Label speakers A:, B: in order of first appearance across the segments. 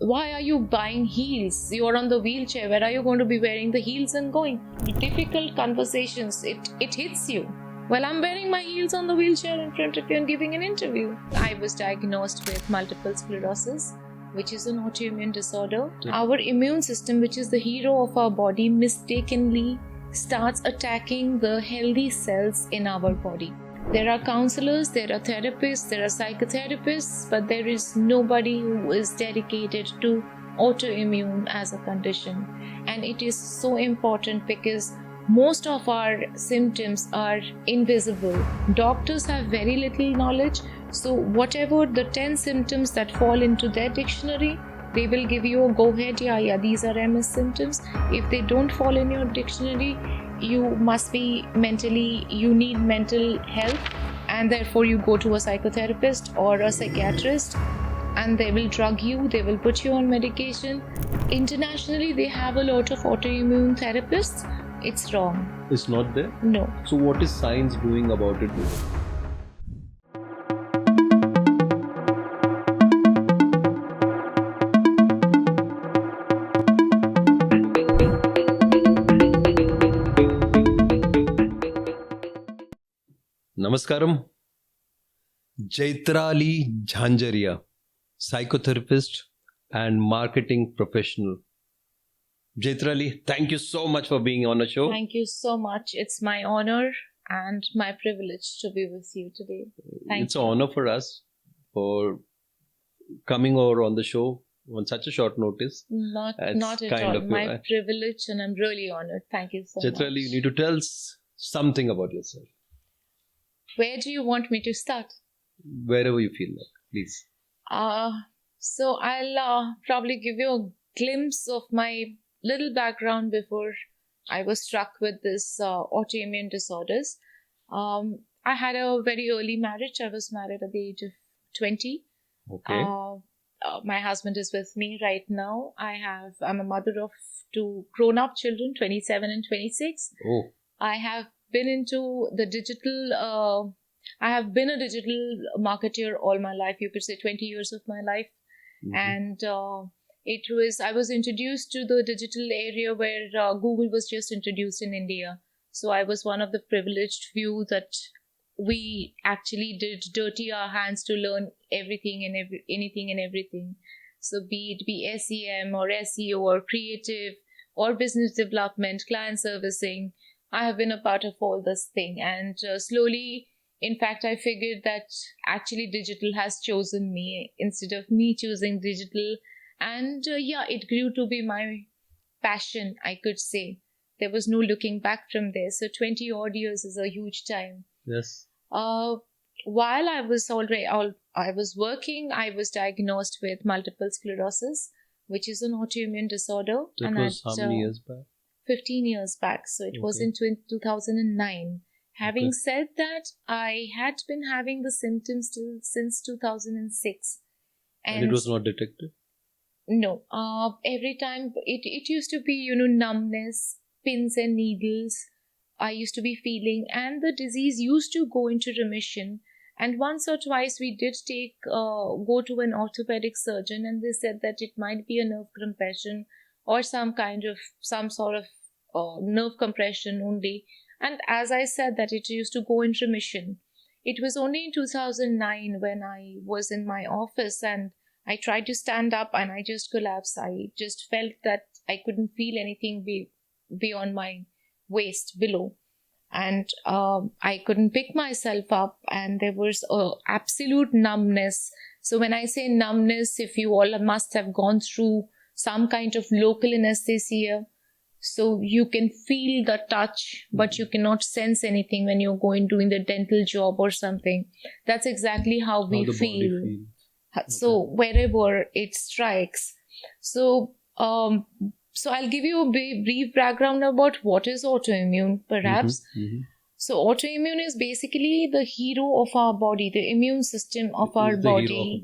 A: why are you buying heels? You're on the wheelchair. Where are you going to be wearing the heels and going? Difficult conversations, it hits you. Well, I'm wearing my heels on the wheelchair in front of you and giving an interview. I was diagnosed with multiple sclerosis, which is an autoimmune disorder. Our immune system, which is the hero of our body, mistakenly starts attacking the healthy cells in our body. There are counselors, there are therapists, there are psychotherapists, but there is nobody who is dedicated to autoimmune as a condition. And it is so important because most of our symptoms are invisible. Doctors have very little knowledge, so whatever the 10 symptoms that fall into their dictionary, they will give you a go-ahead, yeah, these are MS symptoms. If they don't fall in your dictionary, you need mental health, and therefore you go to a psychotherapist or a psychiatrist, and they will drug you, they will put you on medication. Internationally, they have a lot of autoimmune therapists. It's wrong.
B: It's not there?
A: No.
B: So what is science doing about it? Namaskaram. Jaitrali Jhanjharya, psychotherapist and marketing professional. Jaitrali, thank you so much for being on the show.
A: Thank you so much. It's my honor and my privilege to be with you today.
B: It's an honor for us for coming over on the show on such a short notice.
A: Not at all. My privilege, and I'm really honored. Thank you so much.
B: Jaitrali, you need to tell us something about yourself.
A: Where do you want me to start?
B: Wherever you feel like, please.
A: So I'll probably give you a glimpse of my little background before I was struck with this autoimmune disorders. I had a very early marriage. I was married at the age of 20.
B: Okay.
A: My husband is with me right now. I'm a mother of 2 grown-up children, 27 and 26.
B: Oh.
A: I have been into the digital. I have been a digital marketer all my life. You could say 20 years of my life, and I was introduced to the digital area where Google was just introduced in India. So I was one of the privileged few that we actually did dirty our hands to learn everything and anything and everything. So be SEM or SEO or creative or business development, client servicing, I have been a part of all this thing. And slowly, in fact, I figured that actually digital has chosen me instead of me choosing digital. And it grew to be my passion, I could say. There was no looking back from there. So 20 odd years is a huge time.
B: Yes.
A: While I was working, I was diagnosed with multiple sclerosis, which is an autoimmune disorder.
B: That was how many years back?
A: 15 years back. So it was in 2009. Having said that, I had been having the symptoms since 2006.
B: And it was not detected?
A: No. Every time, it used to be, numbness, pins and needles. I used to be feeling, and the disease used to go into remission. And once or twice we did go to an orthopedic surgeon, and they said that it might be a nerve compression or some sort of nerve compression only. And as I said, that it used to go in remission. It was only in 2009 when I was in my office and I tried to stand up and I just collapsed. I just felt that I couldn't feel anything beyond my waist below. And I couldn't pick myself up, and there was absolute numbness. So when I say numbness, if you all must have gone through some kind of local anesthesia, so you can feel the touch, but you cannot sense anything when you're doing the dental job or something. That's exactly how we feel. So wherever it strikes. So I'll give you a brief background about what is autoimmune, perhaps. So autoimmune is basically the hero of our body, the immune system of our body.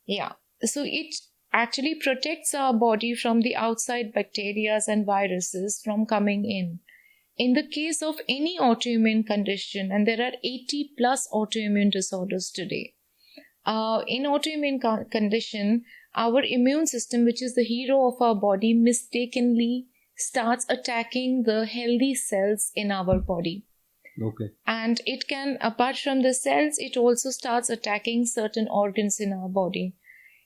A: Yeah. So it actually protects our body from the outside bacteria and viruses from coming in. In the case of any autoimmune condition, and there are 80 plus autoimmune disorders today. In autoimmune condition, our immune system, which is the hero of our body, mistakenly starts attacking the healthy cells in our body.
B: Okay.
A: And it can, apart from the cells, it also starts attacking certain organs in our body.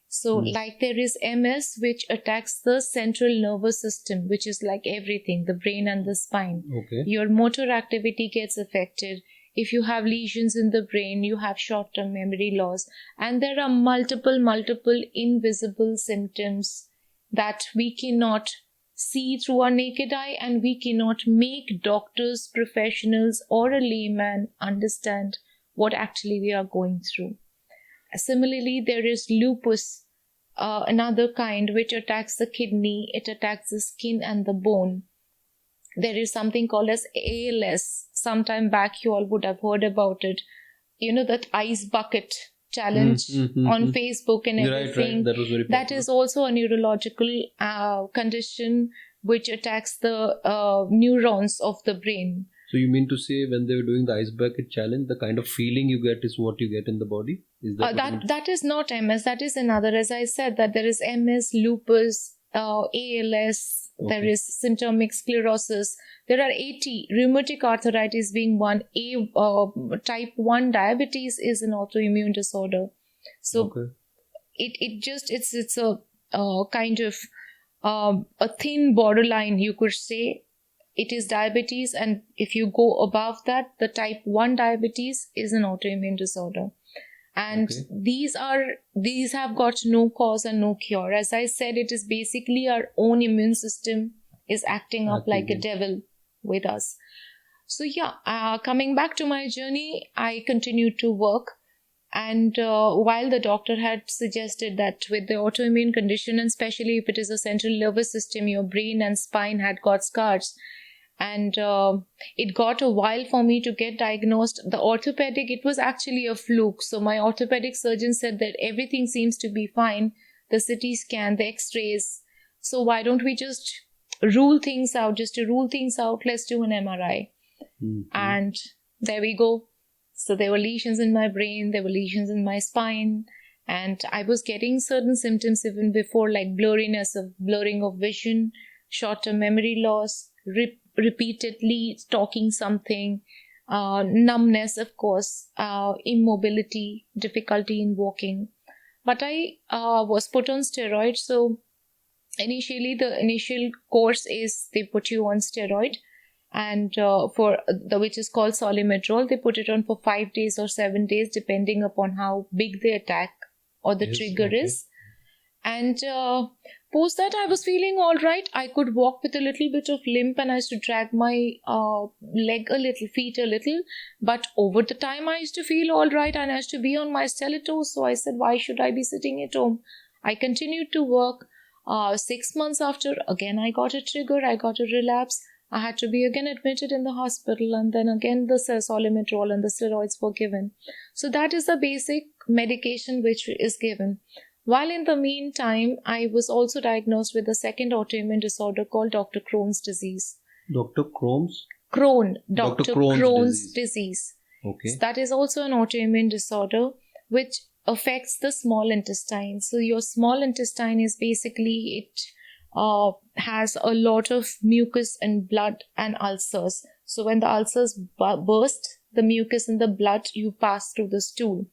A: So like there is MS, which attacks the central nervous system, which is like everything, the brain and the spine.
B: Okay.
A: Your motor activity gets affected. If you have lesions in the brain, you have short-term memory loss. And there are multiple invisible symptoms that we cannot see through our naked eye, and we cannot make doctors, professionals, or a layman understand what actually we are going through. Similarly, there is lupus, another kind which attacks the kidney, it attacks the skin and the bone. There is something called as ALS. Sometime back you all would have heard about it. You know, that ice bucket challenge on Facebook and everything.
B: Right. That was very popular.
A: That is also a neurological condition which attacks the neurons of the brain.
B: So you mean to say when they were doing the ice bucket challenge, the kind of feeling you get is what you get in the body? Is that
A: that is not MS, that is another. As I said, that there is MS, lupus, ALS, there is symptomatic sclerosis. There are 80, rheumatic arthritis being one. Type 1 diabetes is an autoimmune disorder. So it's a kind of a thin borderline, you could say. It is diabetes, and if you go above that, the type 1 diabetes is an autoimmune disorder. And these have got no cause and no cure. As I said, it is basically our own immune system is acting up like a devil with us. So coming back to my journey, I continued to work. And while the doctor had suggested that with the autoimmune condition, and especially if it is a central nervous system, your brain and spine had got scars. And it got a while for me to get diagnosed. The orthopedic, it was actually a fluke. So my orthopedic surgeon said that everything seems to be fine. The CT scan, the x-rays. So why don't we just rule things out? Just to rule things out, let's do an MRI. And there we go. So there were lesions in my brain, there were lesions in my spine. And I was getting certain symptoms even before, like blurring of vision, short-term memory loss, repeatedly talking something, numbness, of course, immobility, difficulty in walking. But I was put on steroids. So initially, the initial course is they put you on steroid, and for the which is called Solimedrol, they put it on for 5 days or 7 days, depending upon how big the attack or the trigger is. And post that, I was feeling all right. I could walk with a little bit of limp, and I used to drag my leg a little, feet a little. But over the time, I used to feel all right, and I used to be on my stilettos. So I said, why should I be sitting at home? I continued to work. 6 months after, again, I got a trigger. I got a relapse. I had to be again admitted in the hospital, and then again the Solimedrol and the steroids were given. So that is the basic medication which is given. While in the meantime, I was also diagnosed with a second autoimmune disorder called Dr. Crohn's disease.
B: Dr. Crohn's?
A: Dr. Crohn's disease.
B: Okay.
A: So that is also an autoimmune disorder which affects the small intestine. So your small intestine is basically, it has a lot of mucus and blood and ulcers. So when the ulcers burst, the mucus and the blood, you pass through the stool.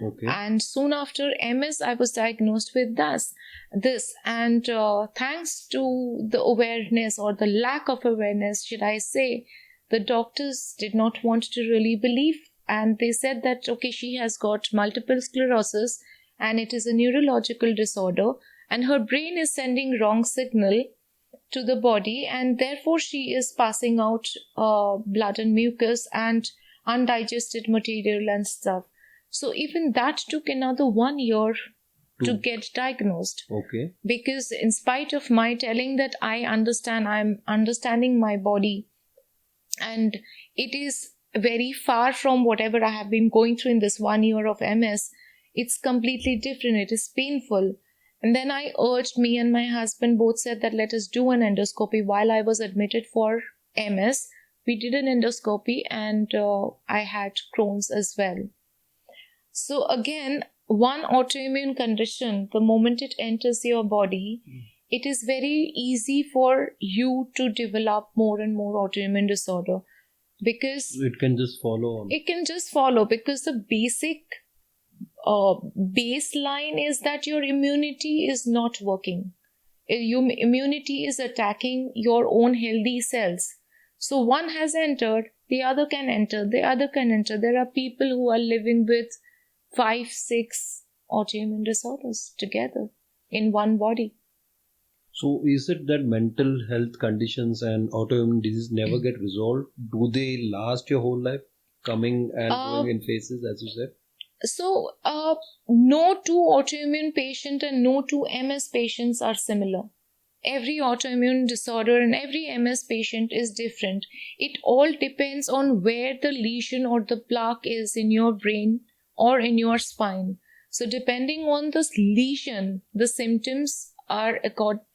B: Okay.
A: And soon after MS, I was diagnosed with this. And thanks to the awareness, or the lack of awareness, should I say, the doctors did not want to really believe. And they said that, okay, she has got multiple sclerosis and it is a neurological disorder, and her brain is sending wrong signal to the body, and therefore she is passing out blood and mucus and undigested material and stuff. So even that took another 1 year to get diagnosed.
B: Okay.
A: Because in spite of my telling that I'm understanding my body, and it is very far from whatever I have been going through in this 1 year of MS, it's completely different. It is painful. And then I urged, me and my husband both said that let us do an endoscopy. While I was admitted for MS, we did an endoscopy, and I had Crohn's as well. So again, one autoimmune condition, the moment it enters your body, it is very easy for you to develop more and more autoimmune disorder, because
B: It can just follow on.
A: it can just follow, because the basic baseline is that your immunity is not working. Your immunity is attacking your own healthy cells. So one has entered, the other can enter, the other can enter. There are people who are living with 5, 6 autoimmune disorders together in one body.
B: So is it that mental health conditions and autoimmune disease never get resolved? Do they last your whole life, coming and going in phases, as you said?
A: So, no two autoimmune patient and no two MS patients are similar. Every autoimmune disorder and every MS patient is different. It all depends on where the lesion or the plaque is in your brain or in your spine. So, depending on this lesion, the symptoms are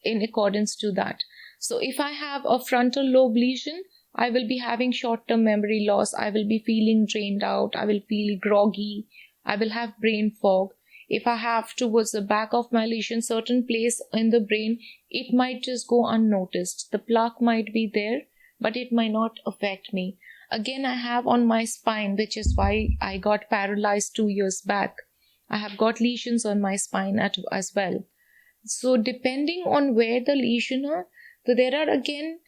A: in accordance to that. So, if I have a frontal lobe lesion, I will be having short-term memory loss. I will be feeling drained out. I will feel groggy. I will have brain fog. If I have towards the back of my lesion, certain place in the brain, it might just go unnoticed. The plaque might be there, but it might not affect me. Again, I have on my spine, which is why I got paralyzed 2 years back. I have got lesions on my spine as well. So depending on where the lesion are, so there are again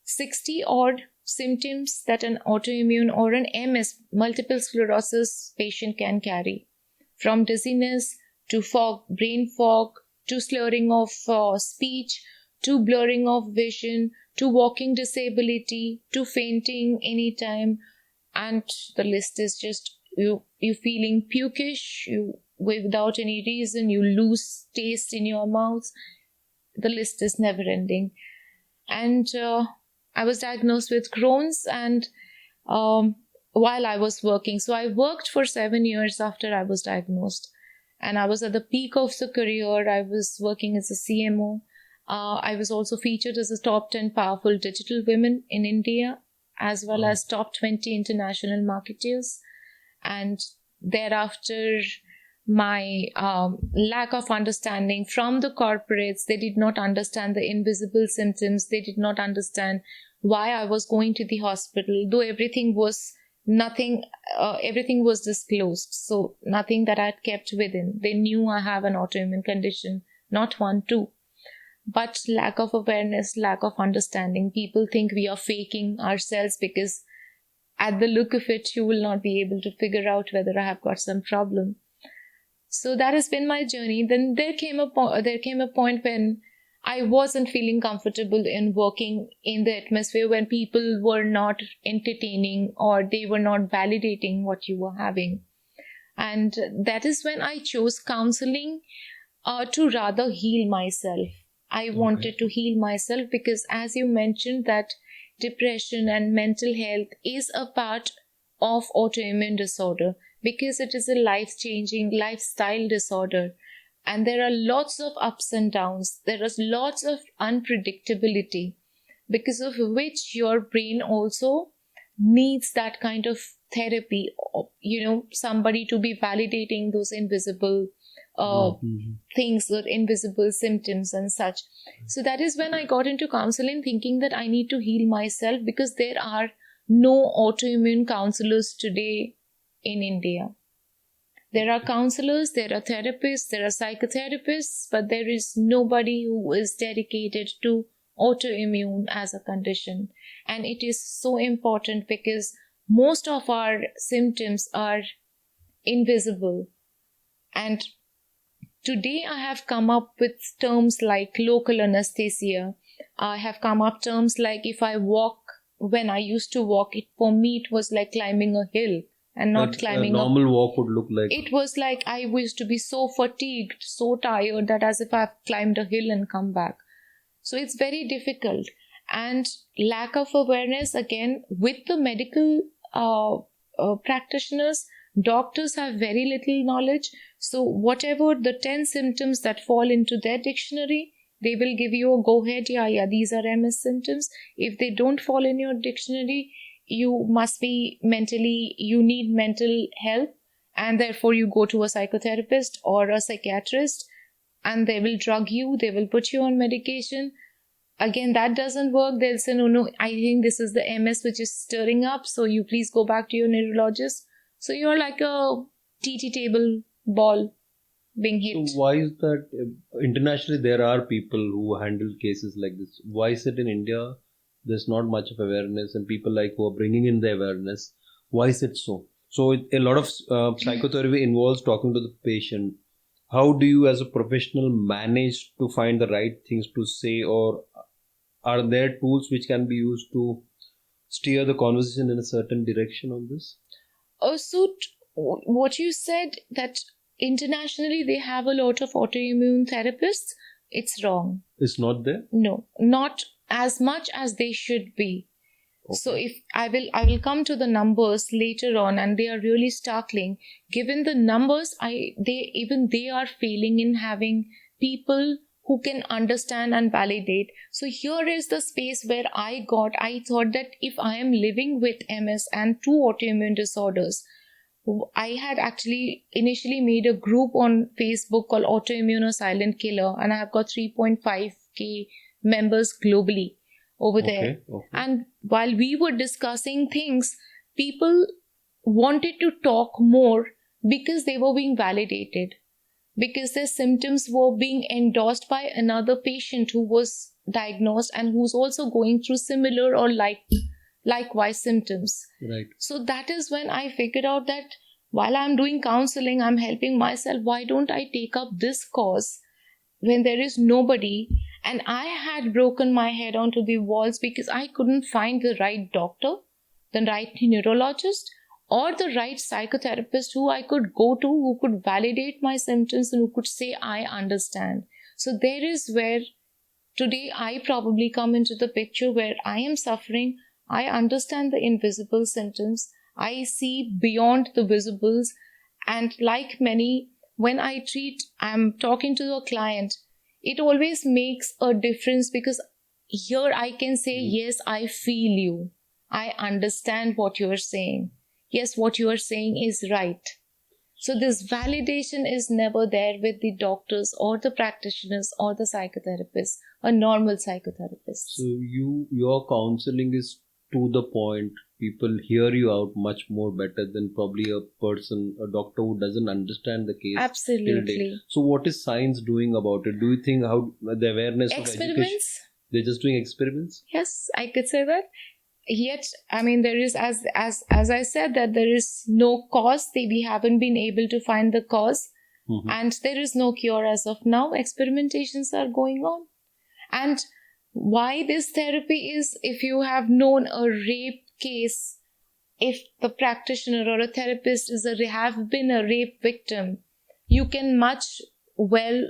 A: 60 odd symptoms that an autoimmune or an MS, multiple sclerosis patient can carry. From dizziness to fog, brain fog, to slurring of speech, to blurring of vision, to walking disability, to fainting anytime, and the list is just you feeling pukish, you without any reason, you lose taste in your mouth. The list is never ending. And I was diagnosed with Crohn's, and while I was working. So I worked for 7 years after I was diagnosed. And I was at the peak of the career. I was working as a CMO. I was also featured as a top 10 powerful digital women in India, as well as top 20 international marketeers. And thereafter, my lack of understanding from the corporates, they did not understand the invisible symptoms. They did not understand why I was going to the hospital, though everything was disclosed. So nothing that I had kept within. They knew I have an autoimmune condition, not 1, 2. But lack of awareness, lack of understanding. People think we are faking ourselves because at the look of it, you will not be able to figure out whether I have got some problem. So that has been my journey. Then there came a point when I wasn't feeling comfortable in working in the atmosphere when people were not entertaining or they were not validating what you were having. And that is when I chose counseling to rather heal myself. I wanted to heal myself because, as you mentioned, that depression and mental health is a part of autoimmune disorder because it is a life-changing lifestyle disorder. And there are lots of ups and downs. There is lots of unpredictability because of which your brain also needs that kind of therapy, somebody to be validating those invisible things or invisible symptoms and such. So that is when I got into counseling, thinking that I need to heal myself because there are no autoimmune counselors today in India. There are counselors, there are therapists, there are psychotherapists, but there is nobody who is dedicated to autoimmune as a condition. And it is so important because most of our symptoms are invisible. And today I have come up with terms like local anesthesia. I have come up terms like if I walk, when I used to walk, for me it was like climbing a hill. And not climbing
B: a normal walk would look like.
A: It was like I used to be so fatigued, so tired that as if I've climbed a hill and come back. So it's very difficult. And lack of awareness, again, with the medical practitioners, doctors have very little knowledge. So whatever the 10 symptoms that fall into their dictionary, they will give you a go ahead, yeah, these are MS symptoms. If they don't fall in your dictionary, you need mental help, and therefore you go to a psychotherapist or a psychiatrist, and they will drug you, they will put you on medication. Again, that doesn't work. They'll say, no, I think this is the MS which is stirring up, so you please go back to your neurologist. So you're like a TT table ball being hit.
B: So why is that? Internationally, there are people who handle cases like this. Why is it in India there's not much of awareness, and people like who are bringing in the awareness? Why is it so? So a lot of psychotherapy involves talking to the patient. How do you as a professional manage to find the right things to say, or are there tools which can be used to steer the conversation in a certain direction on this?
A: What you said, that internationally they have a lot of autoimmune therapists, it's wrong.
B: It's not there?
A: No, not as much as they should be. Okay. So if I will come to the numbers later on, and they are really startling. Given the numbers, they are failing in having people who can understand and validate. So here is the space where I thought that if I am living with MS and 2 autoimmune disorders, I had actually initially made a group on Facebook called Autoimmune or Silent Killer, and I have got 3.5k members globally over there. Okay. And while we were discussing things, people wanted to talk more because they were being validated, because their symptoms were being endorsed by another patient who was diagnosed and who's also going through similar or likewise symptoms.
B: Right.
A: So that is when I figured out that while I'm doing counseling, I'm helping myself. Why don't I take up this cause when there is nobody? And I had broken my head onto the walls because I couldn't find the right doctor, the right neurologist, or the right psychotherapist who I could go to, who could validate my symptoms and who could say, I understand. So there is where today I probably come into the picture, where I am suffering. I understand the invisible symptoms. I see beyond the visibles. And like many, when I'm talking to a client, it always makes a difference, because here I can say, yes, I feel you. I understand what you are saying. Yes, what you are saying is right. So this validation is never there with the doctors or the practitioners or the psychotherapists, a normal psychotherapist.
B: So your counseling is to the point. People hear you out much more better than probably a doctor who doesn't understand the case.
A: Absolutely.
B: So what is science doing about it? Do you think how the awareness of education? They're just doing experiments?
A: Yes, I could say that. Yet, I mean, there is, as I said, that there is no cause. We haven't been able to find the cause. Mm-hmm. And there is no cure as of now. Experimentations are going on. And why this therapy is, if you have known a rape case, if the practitioner or a therapist have been a rape victim, you can much well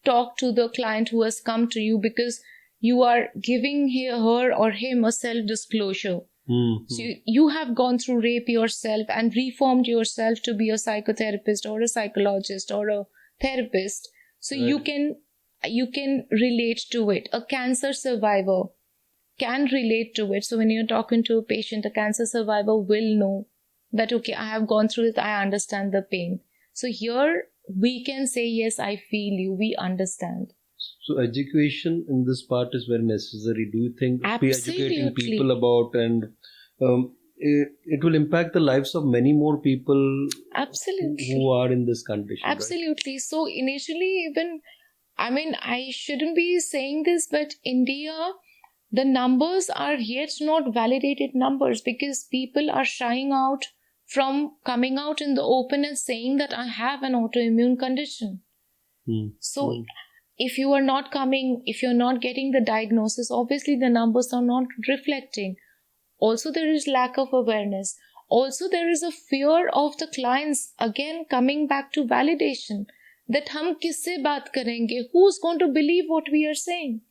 A: talk to the client who has come to you, because you are giving her or him a self-disclosure. Mm-hmm. So you have gone through rape yourself and reformed yourself to be a psychotherapist or a psychologist or a therapist. So right. You can relate to it. A cancer survivor can relate to it. So when you're talking to a patient, a cancer survivor will know that, okay, I have gone through it, I understand the pain. So here we can say, yes, I feel you, we understand.
B: So education in this part is very necessary. Do you think
A: Absolutely.
B: Educating people about, and it will impact the lives of many more people
A: Absolutely.
B: who are in this condition?
A: Absolutely.
B: Right?
A: So initially, even, I mean, I shouldn't be saying this, but India, the numbers are yet not validated numbers, because people are shying out from coming out in the open and saying that I have an autoimmune condition. So if you are not if you're not getting the diagnosis, obviously the numbers are not reflecting. Also, there is lack of awareness. Also, there is a fear of the clients, again coming back to validation, that hum kisse baat karenge, who's going to believe what we are saying?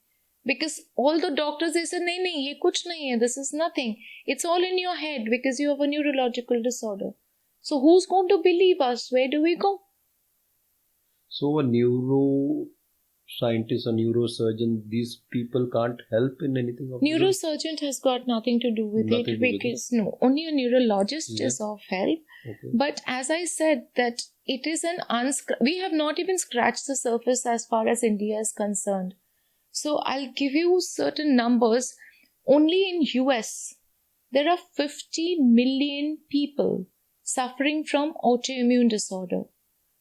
A: Because all the doctors, they say, nahi, ye kuch nahi hai, this is nothing. It's all in your head because you have a neurological disorder. So who's going to believe us? Where do we go?
B: So a neuro scientist or neurosurgeon, these people can't help in anything of this?
A: Neurosurgeon has got nothing to do with
B: Nothing
A: it
B: to do with
A: because no, only a neurologist
B: Yeah.
A: is of help.
B: Okay.
A: But as I said, that it is we have not even scratched the surface as far as India is concerned. So I'll give you certain numbers. Only in US, there are 50 million people suffering from autoimmune disorder.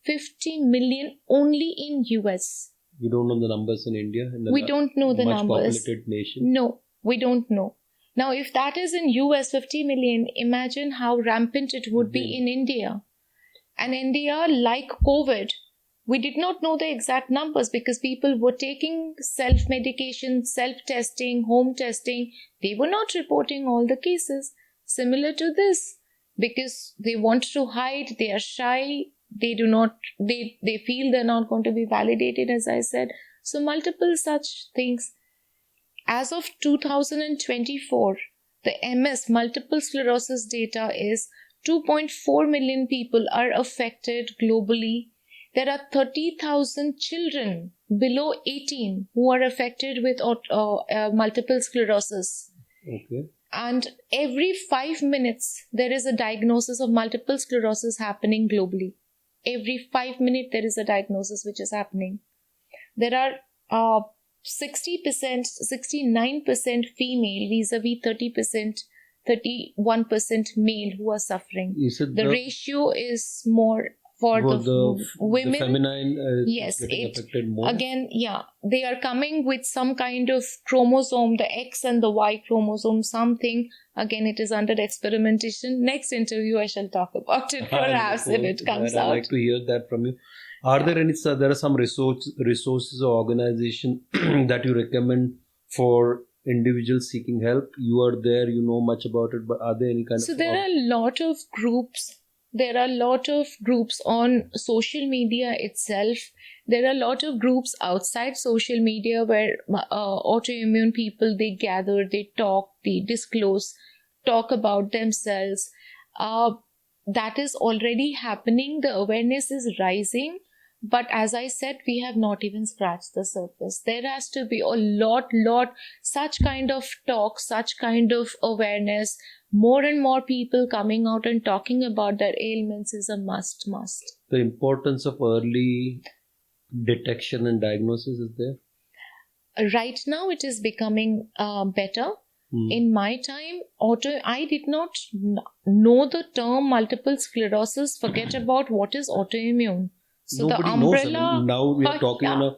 A: 50 million only in US.
B: We don't know the numbers in India. In
A: We don't know the
B: much
A: numbers.
B: populated nation.
A: No, we don't know. Now, if that is in US 50 million, imagine how rampant it would be in India. And India, like COVID, we did not know the exact numbers because people were taking self-medication, self-testing, home testing. They were not reporting all the cases. Similar to this, because they want to hide, they are shy, they feel they're not going to be validated, as I said. So multiple such things. As of 2024, the MS, multiple sclerosis data is 2.4 million people are affected globally. There are 30,000 children below 18 who are affected with multiple sclerosis.
B: Okay.
A: And every 5 minutes, there is a diagnosis of multiple sclerosis happening globally. Every 5 minutes, there is a diagnosis which is happening. There are 60%, 69% female vis-a-vis 30%, 31% male who are suffering.
B: Is it
A: The ratio is more for the women.
B: The feminine
A: Yes,
B: getting affected more?
A: Again, yeah, they are coming with some kind of chromosome, the X and the Y chromosome, something. Again, it is under experimentation. Next interview, I shall talk about it, perhaps, if it comes out.
B: I'd like to hear that from you. Are there any, there are some resources or organization that you recommend for individuals seeking help? You are there, you know much about it, but are there any kind of...
A: So there are a lot of groups. There are a lot of groups on social media itself. There are a lot of groups outside social media where autoimmune people, they gather, they talk, they disclose, talk about themselves. That is already happening. The awareness is rising. But as I said, we have not even scratched the surface. There has to be a lot, such kind of talk, such kind of awareness. More and more people coming out and talking about their ailments is a must.
B: The importance of early detection and diagnosis is there?
A: Right now, it is becoming better. In my time, I did not know the term multiple sclerosis. Forget about what is autoimmune. So
B: nobody
A: the umbrella,
B: knows. I mean, now we are talking on an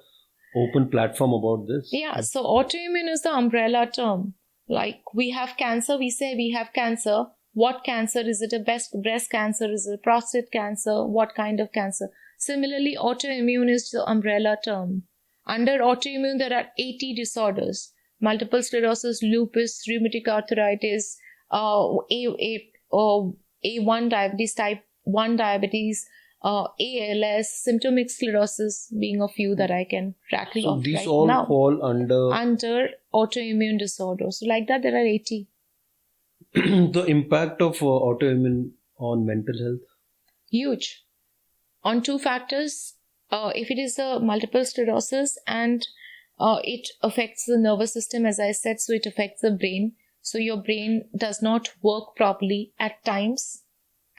B: open platform about this.
A: Yeah, so autoimmune is the umbrella term. Like we have cancer, we say we have cancer. What cancer? Is it a breast cancer? Is it prostate cancer? What kind of cancer? Similarly, autoimmune is the umbrella term. Under autoimmune, there are 80 disorders. Multiple sclerosis, lupus, rheumatoid arthritis, A1 diabetes, type 1 diabetes, ALS, symptomatic sclerosis being a few that I can rattle off right now. So
B: these all fall
A: under autoimmune disorders. So like that, there are 80.
B: The impact of autoimmune on mental health?
A: Huge. On two factors. If it is a multiple sclerosis and it affects the nervous system, as I said, so it affects the brain. So your brain does not work properly at times.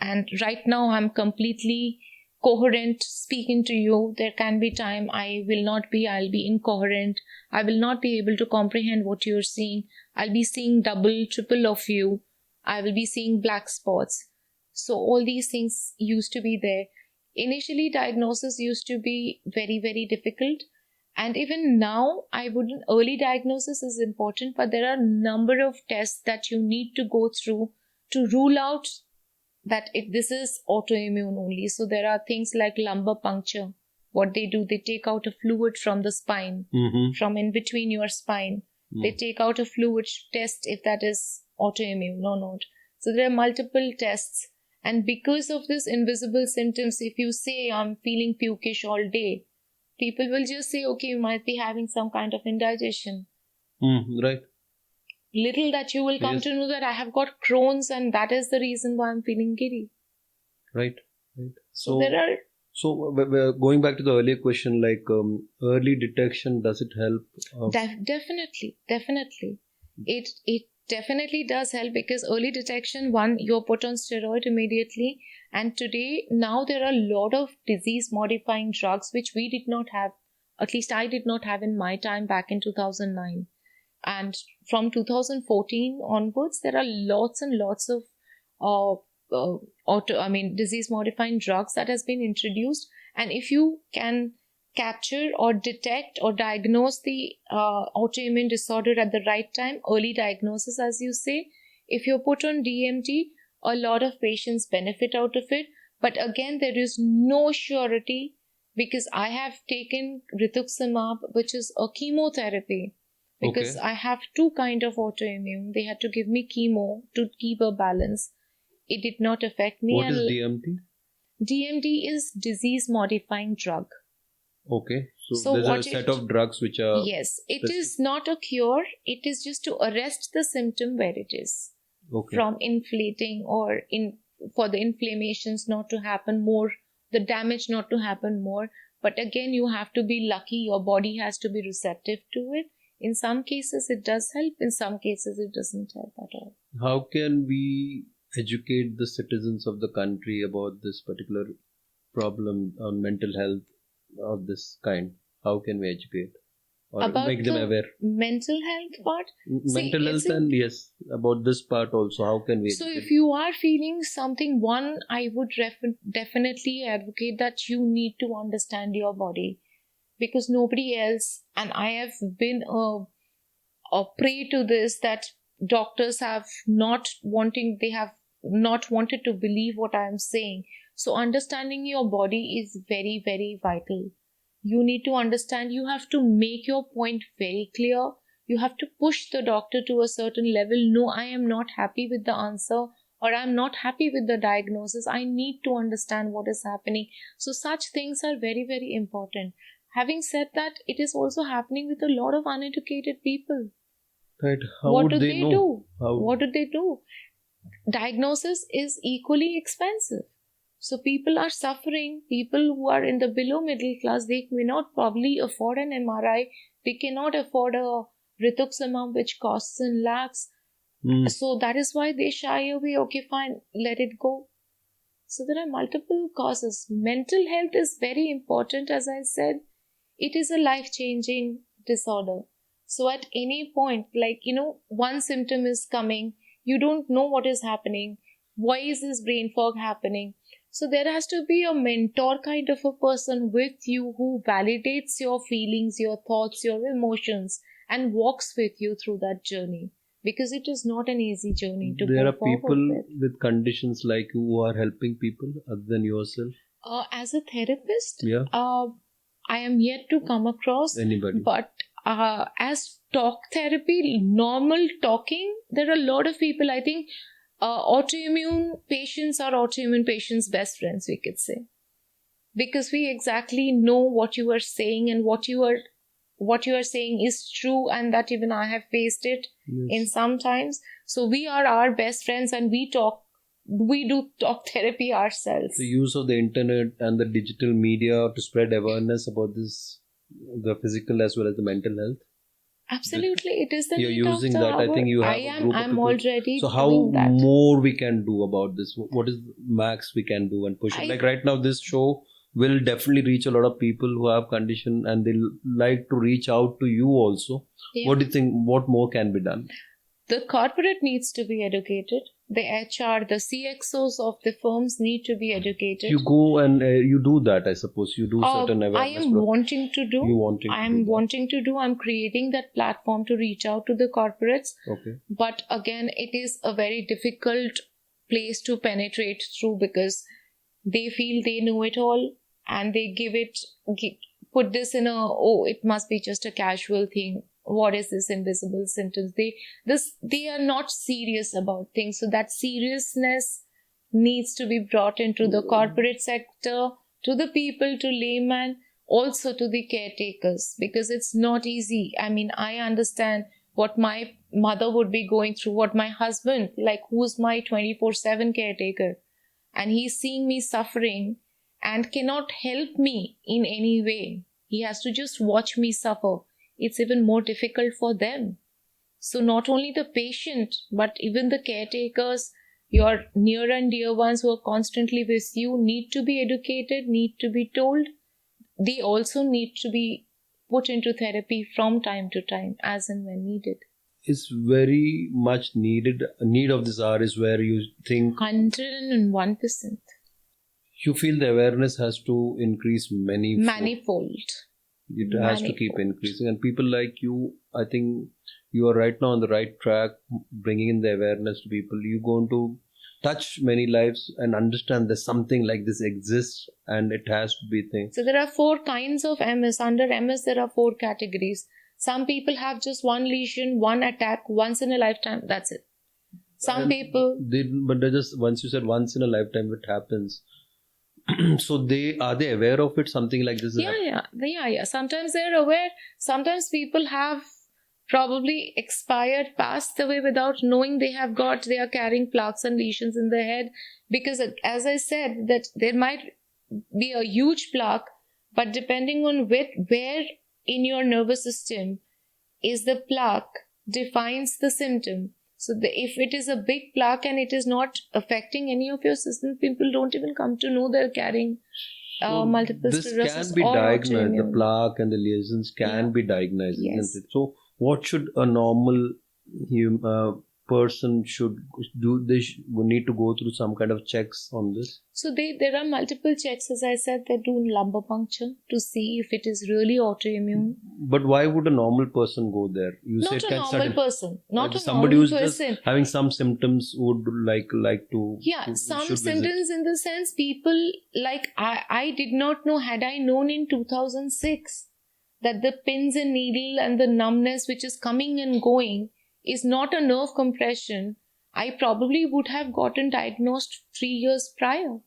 A: And right now, I'm completely coherent speaking to you. There can be time I'll be incoherent. I will not be able to comprehend what you're seeing. I'll be seeing double, triple of you. I will be seeing black spots. So all these things used to be there. Initially, diagnosis used to be very, very difficult. And even now, early diagnosis is important, but there are a number of tests that you need to go through to rule out that this is autoimmune only. So there are things like lumbar puncture. What they do, they take out a fluid from the spine, from in between your spine. They take out a fluid, test if that is autoimmune or not. So there are multiple tests. And because of this invisible symptoms, if you say, I'm feeling pukish all day, people will just say, okay, you might be having some kind of indigestion.
B: Right.
A: Little that you will come to know that I have got Crohn's and that is the reason why I'm feeling giddy.
B: Right.
A: So there are
B: So going back to the earlier question, like early detection, does it help?
A: Definitely. It definitely does help, because early detection, one, you're put on steroid immediately, and today now there are a lot of disease modifying drugs which we did not have, at least I did not have in my time back in 2009. And from 2014 onwards, there are lots and lots of disease modifying drugs that has been introduced. And if you can capture or detect or diagnose the autoimmune disorder at the right time, early diagnosis, as you say, if you're put on DMT, a lot of patients benefit out of it. But again, there is no surety, because I have taken rituximab, which is a chemotherapy, because I have two kind of autoimmune. They had to give me chemo to keep a balance. It did not affect me.
B: What is DMT?
A: DMT is disease modifying drug.
B: Okay, so there's a set of drugs which are...
A: Yes, it is not a cure. It is just to arrest the symptom where it is. Okay. From inflating, or for the inflammations not to happen more, the damage not to happen more. But again, you have to be lucky. Your body has to be receptive to it. In some cases, it does help. In some cases, it doesn't help at all.
B: How can we educate the citizens of the country about this particular problem on mental health of this kind? How can we educate or
A: about
B: make them aware?
A: Mental health part?
B: Mental health, and yes, about this part also. How can we educate?
A: So if you are feeling something, one, I would definitely advocate that you need to understand your body. Because nobody else, and I have been a prey to this, that doctors have not wanted to believe what I am saying. So understanding your body is very, very vital. You need to understand, you have to make your point very clear. You have to push the doctor to a certain level. No, I am not happy with the answer, or I'm not happy with the diagnosis. I need to understand what is happening. So such things are very, very important. Having said that, it is also happening with a lot of uneducated people.
B: Right. What do they
A: do? What do they do? Diagnosis is equally expensive. So people are suffering. People who are in the below middle class, they may not probably afford an MRI. They cannot afford a rituximab, which costs in lakhs. So that is why they shy away. Okay, fine, let it go. So there are multiple causes. Mental health is very important, as I said. It is a life-changing disorder. So at any point, one symptom is coming, you don't know what is happening. Why is this brain fog happening? So there has to be a mentor kind of a person with you who validates your feelings, your thoughts, your emotions, and walks with you through that journey. Because it is not an easy journey to go forward with.
B: There are people with conditions like you who are helping people other than yourself?
A: As a therapist,
B: yeah.
A: I am yet to come across
B: anybody.
A: But as talk therapy, normal talking, there are a lot of people. I think autoimmune patients are autoimmune patients' best friends, we could say. Because we exactly know what you are saying, and what you are saying is true, and that even I have faced it in some times. So we are our best friends, and we do talk therapy ourselves.
B: The use of the internet and the digital media to spread awareness about this, the physical as well as the mental health.
A: Absolutely, it is the
B: you're using that. I think you have a group of
A: I'm already.
B: So how more we can do about this? What is max we can do and push it? Like right now, this show will definitely reach a lot of people who have condition, and they'll like to reach out to you also. Yeah. What do you think? What more can be done?
A: The corporate needs to be educated. The HR, the CXOs of the firms need to be educated.
B: You go and you do that, I suppose. You do certain awareness.
A: I am wanting to do.
B: wanting to do.
A: I'm creating that platform to reach out to the corporates.
B: Okay.
A: But again, it is a very difficult place to penetrate through, because they feel they know it all, and they put this in it must be just a casual thing. What is this invisible symptoms? They are not serious about things. So that seriousness needs to be brought into the corporate sector, to the people, to laymen, also to the caretakers, because it's not easy. I mean, I understand what my mother would be going through, what my husband, who's my 24/7 caretaker, and he's seeing me suffering, and cannot help me in any way. He has to just watch me suffer. It's even more difficult for them. So not only the patient, but even the caretakers, your near and dear ones who are constantly with you, need to be educated, need to be told. They also need to be put into therapy from time to time, as and when needed.
B: Is very much needed. Need of this hour is where you think
A: 101%.
B: you feel the awareness has to increase
A: Manifold.
B: It has to keep increasing, and people like you, I think you are right now on the right track, bringing in the awareness to people. You're going to touch many lives and understand that something like this exists and it has to be thing.
A: So there are 4 kinds of MS. Under MS, there are 4 categories. Some people have just one lesion, one attack, once in a lifetime. That's it. Some people...
B: But they just, once you said once in a lifetime it happens. So are they aware of it? Something like this?
A: Yeah. Sometimes they're aware. Sometimes people have probably expired, passed away without knowing they are carrying plaques and lesions in their head. Because as I said, that there might be a huge plaque, but depending on where in your nervous system is the plaque defines the symptom. So if it is a big plaque and it is not affecting any of your system, people don't even come to know they're carrying multiple sclerosis.
B: This can be diagnosed. The plaque and the lesions can be diagnosed, isn't it? So what should a normal person should do? They need to go through some kind of checks on this.
A: So there are multiple checks. As I said, they do lumbar puncture to see if it is really autoimmune.
B: But why would a normal person go there?
A: Not a normal person.
B: Somebody who's just having some symptoms would like to.
A: Yeah, some symptoms in the sense people like I did not know. Had I known in 2006 that the pins and needle and the numbness which is coming and going is not a nerve compression, I probably would have gotten diagnosed 3 years prior.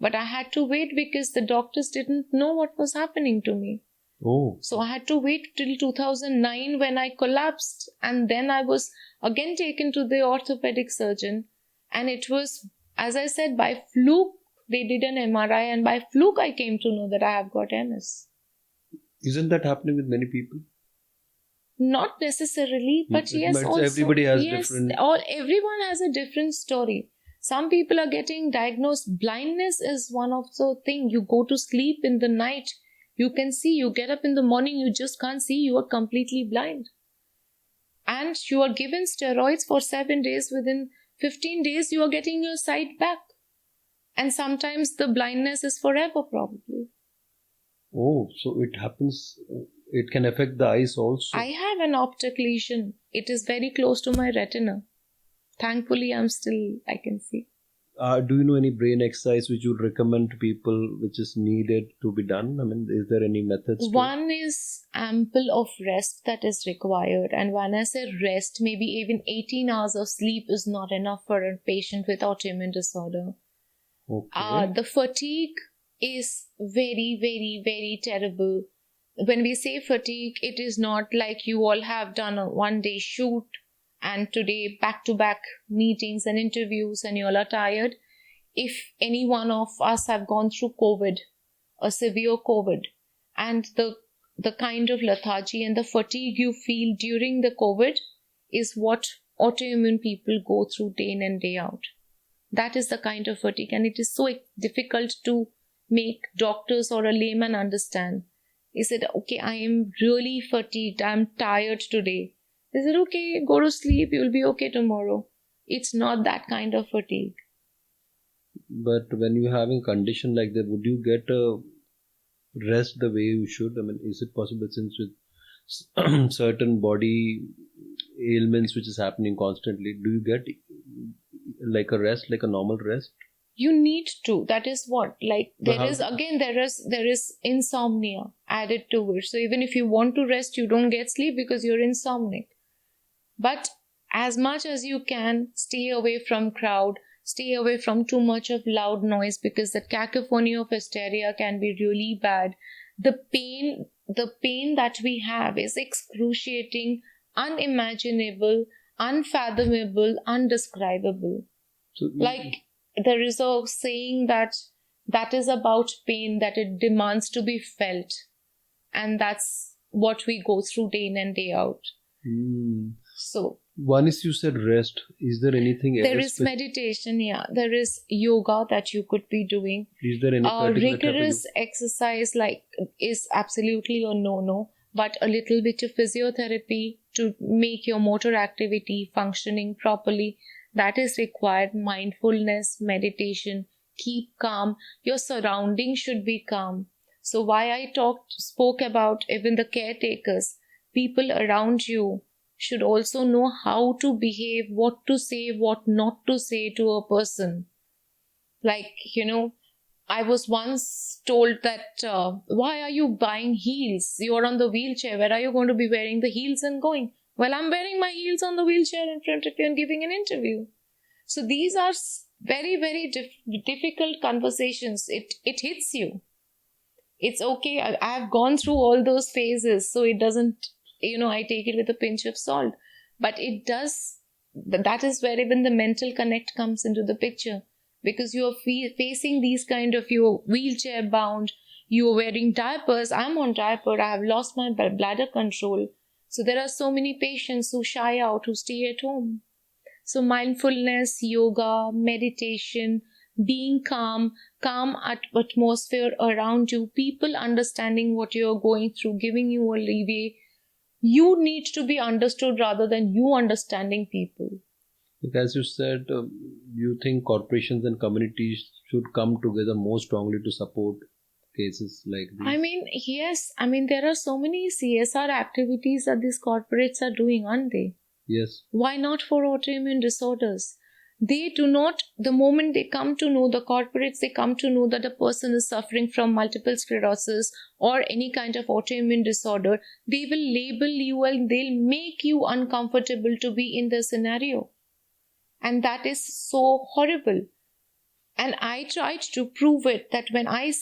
A: But I had to wait because the doctors didn't know what was happening to me.
B: Oh.
A: So I had to wait till 2009 when I collapsed, and then I was again taken to the orthopedic surgeon, and it was, as I said, by fluke they did an MRI, and by fluke I came to know that I have got MS.
B: Isn't that happening with many people?
A: Not necessarily, but yes, also
B: everybody has different.
A: Everyone has a different story. Some people are getting diagnosed. Blindness is one of the things. You go to sleep in the night, you can see. You get up in the morning, you just can't see. You are completely blind, and you are given steroids for 7 days. Within 15 days, you are getting your sight back, and sometimes the blindness is forever, probably.
B: Oh, so it happens. It can affect the eyes also.
A: I have an optic lesion. It is very close to my retina. Thankfully, I can see.
B: Do you know any brain exercise which you would recommend to people which is needed to be done? I mean, is there any methods?
A: One is ample of rest that is required. And when I say rest, maybe even 18 hours of sleep is not enough for a patient with autoimmune disorder.
B: Okay.
A: The fatigue is very, very, very terrible. When we say fatigue, it is not like you all have done a one-day shoot and today back-to-back meetings and interviews and you all are tired. If any one of us have gone through COVID, a severe COVID, and the kind of lethargy and the fatigue you feel during the COVID is what autoimmune people go through day in and day out. That is the kind of fatigue, and it is so difficult to make doctors or a layman understand. He said, okay, I am really fatigued. I'm tired today. They said, okay, go to sleep. You'll be okay tomorrow. It's not that kind of fatigue.
B: But when you're having a condition like that, would you get a rest the way you should? I mean, is it possible since with certain body ailments which is happening constantly, do you get like a rest, like a normal rest?
A: You need to. That is what, like, there is insomnia added to it. So even if you want to rest, you don't get sleep because you're insomniac. But as much as you can, stay away from crowd, stay away from too much of loud noise, because the cacophony of hysteria can be really bad. The pain that we have is excruciating, unimaginable, unfathomable, undescribable.
B: So,
A: like, there is a saying that that is about pain, that it demands to be felt. And that's what we go through day in and day out. So
B: one is, you said rest. Is there anything else?
A: there is meditation, yeah. There is yoga that you could be doing.
B: Is there any particular
A: rigorous exercise like is absolutely a no-no, but a little bit of physiotherapy to make your motor activity functioning properly, that is required. Mindfulness, meditation, keep calm. Your surroundings should be calm. So why I spoke about even the caretakers, people around you should also know how to behave, what to say, what not to say to a person. Like, I was once told that, why are you buying heels? You're on the wheelchair. Where are you going to be wearing the heels and going? Well, I'm wearing my heels on the wheelchair in front of you and giving an interview. So these are very, very difficult conversations. It hits you. It's okay. I've gone through all those phases, so it doesn't, I take it with a pinch of salt. But it does, that is where even the mental connect comes into the picture. Because you are facing these kind of, you're wheelchair bound, you are wearing diapers. I'm on diaper. I have lost my bladder control. So there are so many patients who shy out, who stay at home. So mindfulness, yoga, meditation, being calm atmosphere around you, people understanding what you're going through, giving you a leeway. You need to be understood rather than you understanding people.
B: As you said, you think corporations and communities should come together more strongly to support cases like these?
A: Yes. There are so many CSR activities that these corporates are doing, aren't they?
B: Yes.
A: Why not for autoimmune disorders? They do not, the moment they come to know, the corporates, they come to know that a person is suffering from multiple sclerosis or any kind of autoimmune disorder, they will label you and they'll make you uncomfortable to be in the scenario. And that is so horrible. And I tried to prove it that when I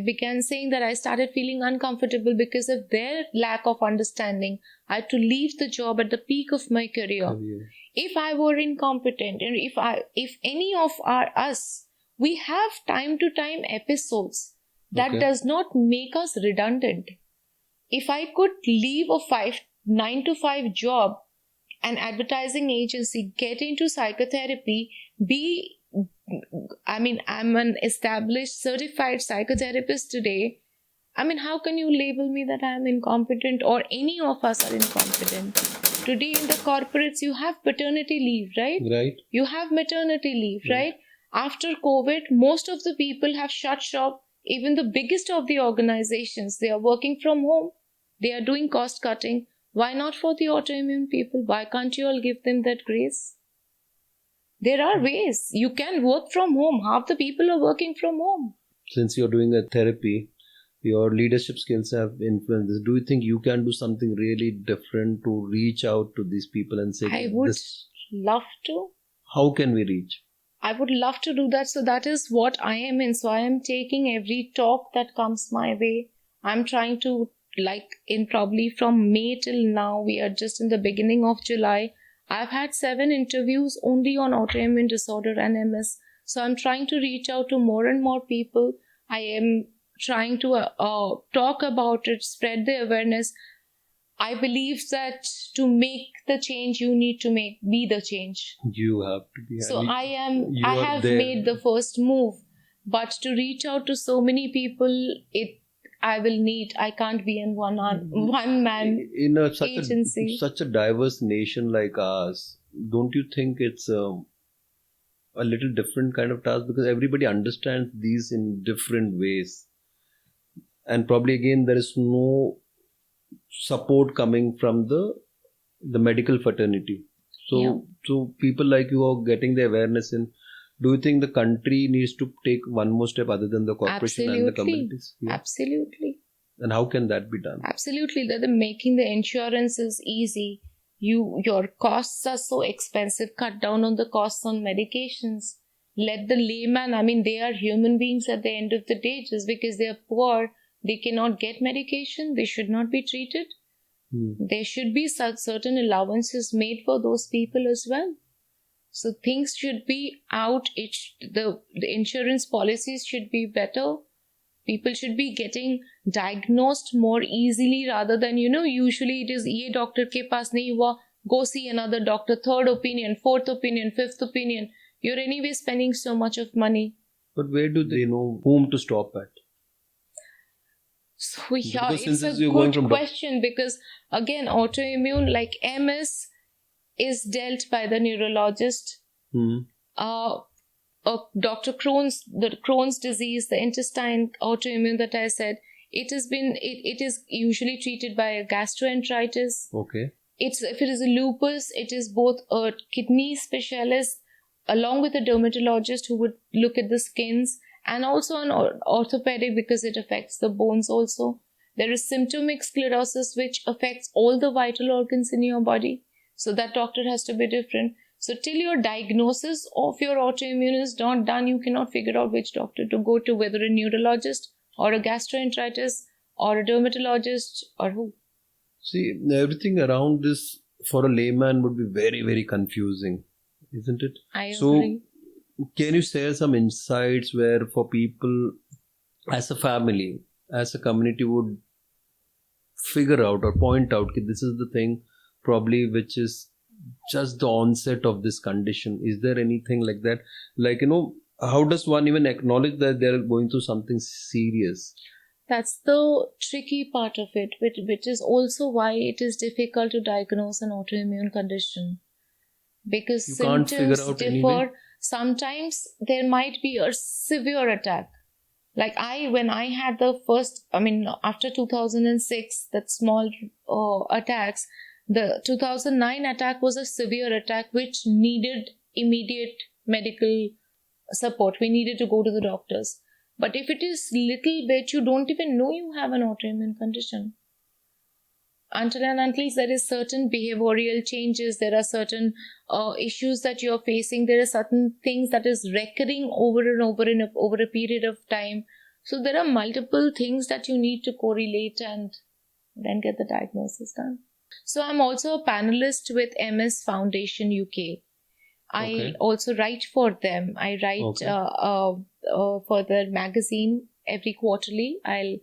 A: began saying that I started feeling uncomfortable because of their lack of understanding. I had to leave the job at the peak of my career. If I were incompetent, and if any of us, we have time to time episodes, that does not make us redundant. If I could leave a 9 to 5 job, an advertising agency, get into psychotherapy, I'm an established certified psychotherapist today. How can you label me that I am incompetent, or any of us are incompetent? Today in the corporates, you have paternity leave, right?
B: Right.
A: You have maternity leave, right? After COVID, most of the people have shut shop. Even the biggest of the organizations, they are working from home. They are doing cost cutting. Why not for the autoimmune people? Why can't you all give them that grace? There are ways. You can work from home. Half the people are working from home.
B: Since you're doing a therapy, your leadership skills have influenced this. Do you think you can do something really different to reach out to these people and say,
A: I would love to.
B: How can we reach?
A: I would love to do that. So that is what I am in. So I am taking every talk that comes my way. I'm trying to, probably from May till now, we are just in the beginning of July. I've had 7 interviews only on autoimmune disorder and MS. So I'm trying to reach out to more and more people. I am trying to talk about it, spread the awareness. I believe that to make the change, you need to be the change.
B: You have to be.
A: So I have made the first move. But to reach out to so many people, I can't be in one man
B: in
A: agency.
B: Such a diverse nation like ours, don't you think it's a little different kind of task? Because everybody understands these in different ways. And probably again, there is no support coming from the medical fraternity. So people like you are getting the awareness in. Do you think the country needs to take one more step other than the corporation and the communities?
A: Yeah. Absolutely.
B: And how can that be done?
A: Absolutely. That making the insurances easy. Your costs are so expensive. Cut down on the costs on medications. Let the layman, they are human beings at the end of the day. Just because they are poor, they cannot get medication. They should not be treated. There should be certain allowances made for those people as well. So things should be out. The insurance policies should be better. People should be getting diagnosed more easily rather than, usually it is ye doctor ke paas nahi hua, go see another doctor, third opinion, fourth opinion, fifth opinion. You're anyway spending so much of money.
B: But where do they know whom to stop at?
A: So yeah,
B: Because
A: it's a good question, because again, autoimmune like MS is dealt by the neurologist. Dr. Crohn's disease, the intestine autoimmune that I said, it is usually treated by a gastroenteritis.
B: Okay.
A: If it is a lupus, it is both a kidney specialist along with a dermatologist who would look at the skins, and also an orthopedic because it affects the bones also. There is symptomatic sclerosis which affects all the vital organs in your body. So that doctor has to be different. So till your diagnosis of your autoimmune is not done, you cannot figure out which doctor to go to, whether a neurologist or a gastroenteritis or a dermatologist or who.
B: See, everything around this for a layman would be very, very confusing, isn't it?
A: I agree.
B: So, can you share some insights where for people as a family, as a community would figure out or point out that this is the thing probably which is just the onset of this condition? Is there anything like that? Like, how does one even acknowledge that they're going through something serious?
A: That's the tricky part of it, which is also why it is difficult to diagnose an autoimmune condition. Because symptoms differ. Anyway. Sometimes there might be a severe attack. Like when I had the first, after 2006, that small attacks, the 2009 attack was a severe attack which needed immediate medical support. We needed to go to the doctors. But if it is little bit, you don't even know you have an autoimmune condition. Until and unless there is certain behavioral changes, there are certain issues that you're facing, there are certain things that is recurring over and over a period of time. So there are multiple things that you need to correlate and then get the diagnosis done. So I'm also a panelist with MS Foundation UK. I also write for them. I write for their magazine every quarterly. I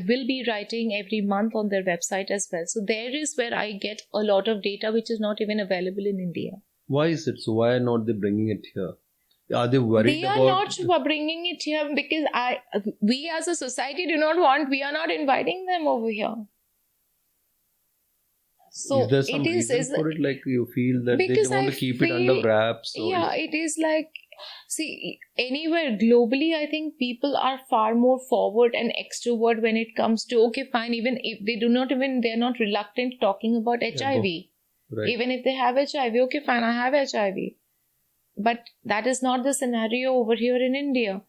A: will be writing every month on their website as well. So there is where I get a lot of data which is not even available in India.
B: Why is it so? Why are not they bringing it here? Are they worried about...
A: They are not bringing it here because we as a society do not want... We are not inviting them over here. So
B: is there some reason for it? Like you feel that they want to keep it under wraps?
A: Yeah, it is like... See, anywhere globally, I think people are far more forward and extrovert when it comes to, okay, fine, even if they're not reluctant talking about HIV. Right. Even if they have HIV, okay, fine, I have HIV. But that is not the scenario over here in India.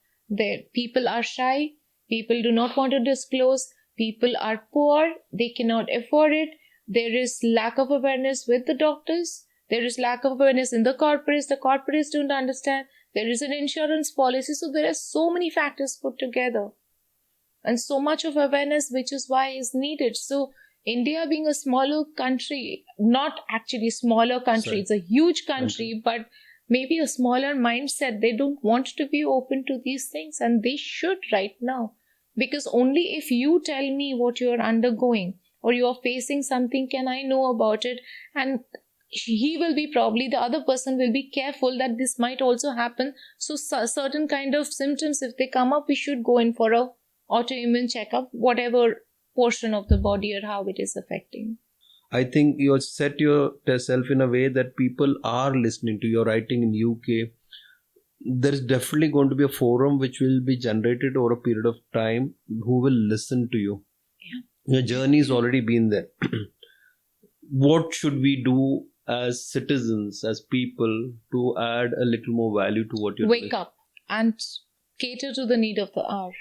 A: People are shy, people do not want to disclose, people are poor, they cannot afford it, there is lack of awareness with the doctors, there is lack of awareness in the corporates don't understand, there is an insurance policy, so there are so many factors put together. And so much of awareness, which is why is needed. So India being a smaller country, not actually smaller country, it's a huge country, but maybe a smaller mindset, they don't want to be open to these things, and they should right now. Because only if you tell me what you're undergoing or you're facing something, can I know about it? And the other person will be careful that this might also happen. So certain kind of symptoms, if they come up, we should go in for a autoimmune checkup, whatever portion of the body or how it is affecting.
B: I think you set yourself in a way that people are listening to your writing in UK. There is definitely going to be a forum which will be generated over a period of time who will listen to you. Yeah. Your journey has already been there. What should we do as citizens, as people, to add a little more value to what you're doing?
A: Wake up and cater to the need of the hour.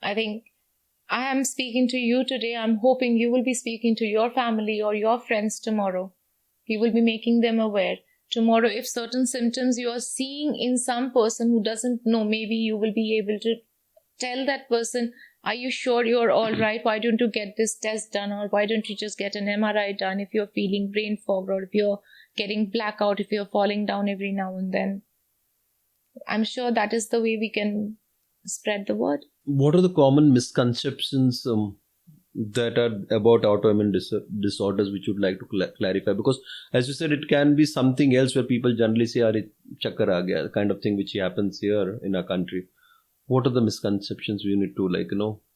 A: I think I am speaking to you today. I'm hoping you will be speaking to your family or your friends tomorrow. You will be making them aware. Tomorrow, if certain symptoms you are seeing in some person who doesn't know, maybe you will be able to tell that person, Are you sure you're all right? Why don't you get this test done? Or why don't you just get an MRI done if you're feeling brain fog, or if you're getting blackout, if you're falling down every now and then? I'm sure that is the way we can spread the word.
B: What are the common misconceptions that are about autoimmune disorders which you'd like to clarify? Because as you said, it can be something else where people generally say, "Are chakkar aa gaya," kind of thing which happens here in our country. What are the misconceptions we need to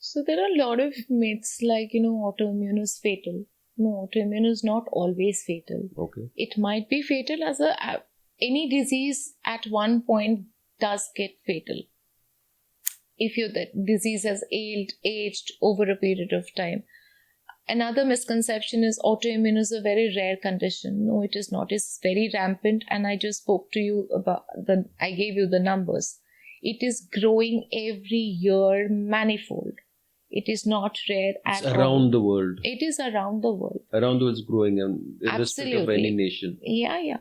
A: So there are a lot of myths like, autoimmune is fatal. No, autoimmune is not always fatal.
B: Okay.
A: It might be fatal as any disease at one point does get fatal. If the disease has aged over a period of time. Another misconception is autoimmune is a very rare condition. No, it is not. It's very rampant, and I just spoke to you about I gave you the numbers. It is growing every year manifold. It is not rare at all.
B: It's around the world.
A: It is around the world.
B: Around the world is growing, and irrespective of any nation.
A: Yeah.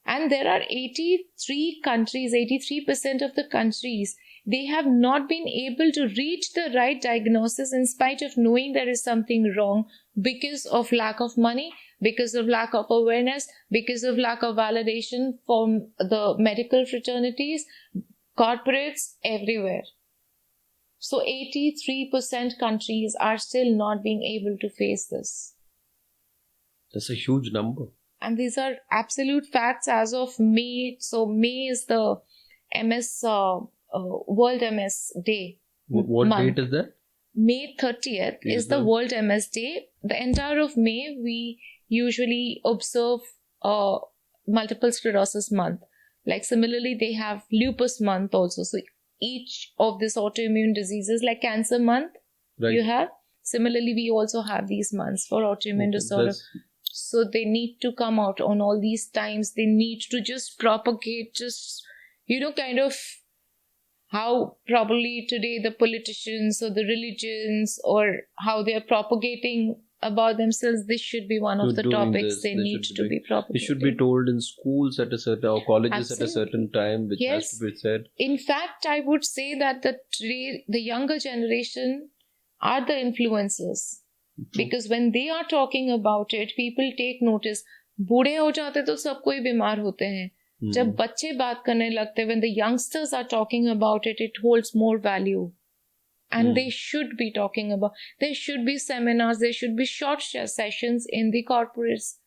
A: And there are 83 countries, 83% of the countries, they have not been able to reach the right diagnosis in spite of knowing there is something wrong because of lack of money, because of lack of awareness, because of lack of validation from the medical fraternities, corporates, everywhere. So 83% countries are still not being able to face this.
B: That's a huge number.
A: And these are absolute facts as of May. So May is the World MS Day.
B: What
A: month.
B: date is that?
A: May 30th is the World MS Day. The entire of May, we usually observe Multiple Sclerosis Month. Like similarly, they have Lupus Month also. So each of these autoimmune diseases, like Cancer Month, you have. Similarly, we also have these months for autoimmune disorder. So they need to come out on all these times. They need to just propagate, kind of how probably today the politicians or the religions or how they are propagating about themselves. This should be one of the topics they need to be propagated.
B: It should be told in schools at a certain, or colleges at a certain time, which has to be said.
A: In fact, I would say that the younger generation are the influencers. Because when they are talking about it, people take notice. बूढ़े हो जाते तो सब कोई बीमार होते हैं. जब बच्चे बात करने लगते, when the youngsters are talking about it, it holds more value. And they should be talking about. There should be seminars. There should be short sessions in the corporates.